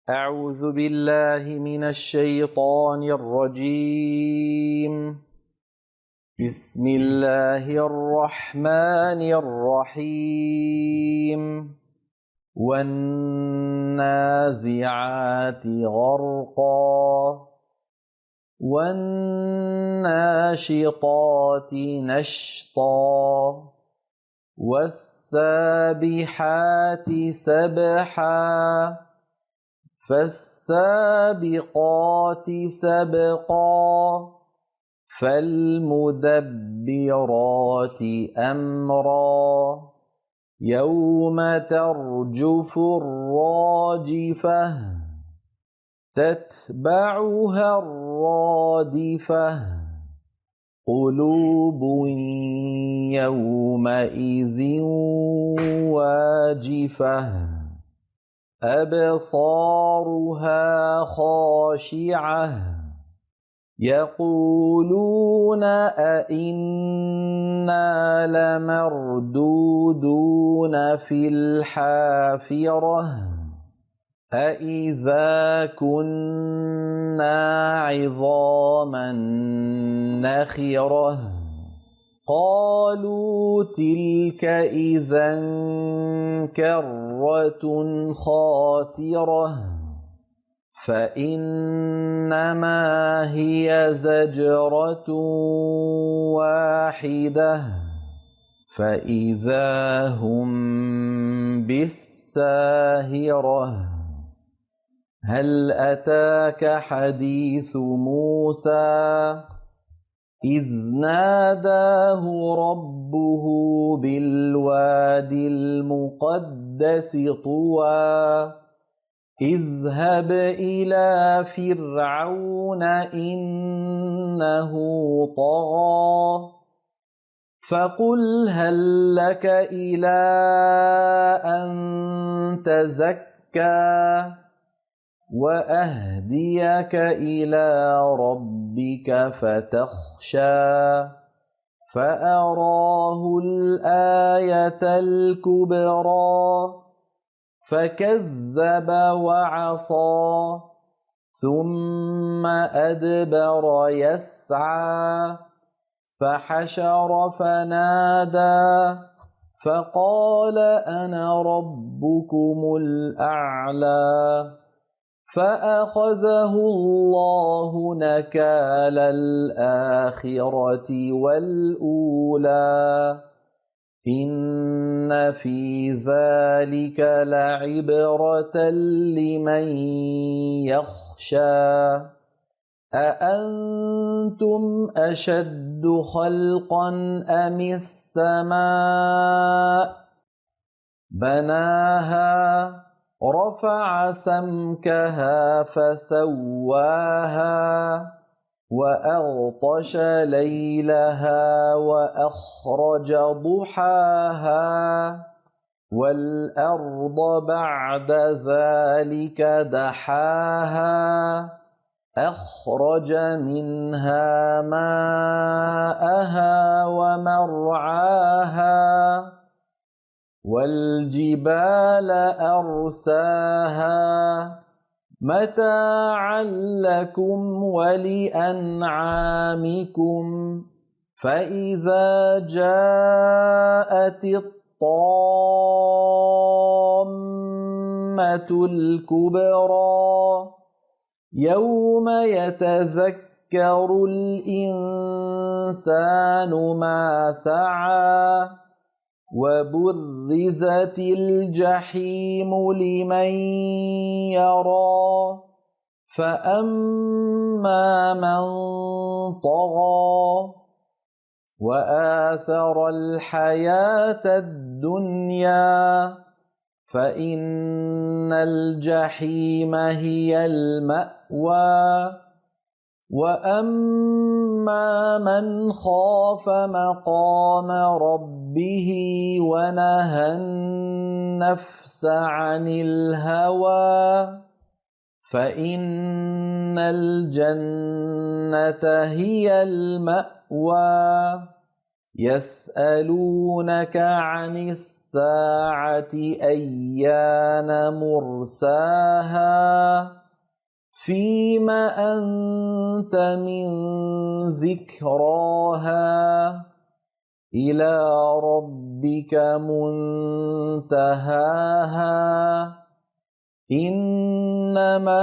أعوذ بالله من الشيطان الرجيم. بسم الله الرحمن الرحيم. والنازعات غرقا والناشطات نشطا والسابحات سبحا فالسابقات سبقا فالمدبرات أمرا يوم ترجف الراجفة تتبعها الرادفة قلوب يومئذ واجفة أبصارها خاشعة يقولون أئنا لمردودون في الحافرة أئذا كنا عظاما نخرة قالوا تلك إذا كرة خاسرة فإنما هي زجرة واحدة فإذا هم بالساهرة هل أتاك حديث موسى إذ ناداه ربه بالواد المقدس طوى اذهب إلى فرعون إنه طغى فقل هل لك إلى أن تزكى وأهديك إلى ربك فتخشى فأراه الآية الكبرى فكذب وعصى ثم أدبر يسعى فحشر فنادى فقال أنا ربكم الأعلى فأخذه الله نكال الآخرة والأولى إن في ذلك لعبرة لمن يخشى أأنتم أشد خلقا أم السماء بناها رفع سمكها فسواها وأغطش ليلها وأخرج ضحاها والأرض بعد ذلك دحاها أخرج منها ماءها ومرعاها والجبال أرساها متاعا لكم ولأنعامكم فإذا جاءت الطامة الكبرى يوم يتذكر الإنسان ما سعى وبرزت الجحيم لمن يرى فأما من طغى وآثر الحياة الدنيا فإن الجحيم هي المأوى وأما من خاف مقام ربه ونهى النفس عن الهوى فإن الجنة هي المأوى يسألونك عن الساعة أيان مرساها فيم أنت من ذكراها إلى ربك منتهاها إنما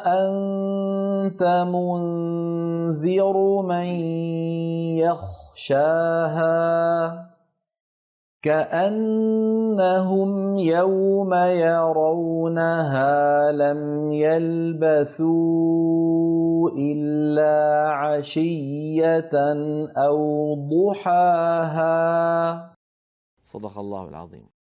أنت منذر من يخشاها كأنهم يوم يرونها لم يلبثوا إلا عشية أو ضحاها. صدق الله العظيم.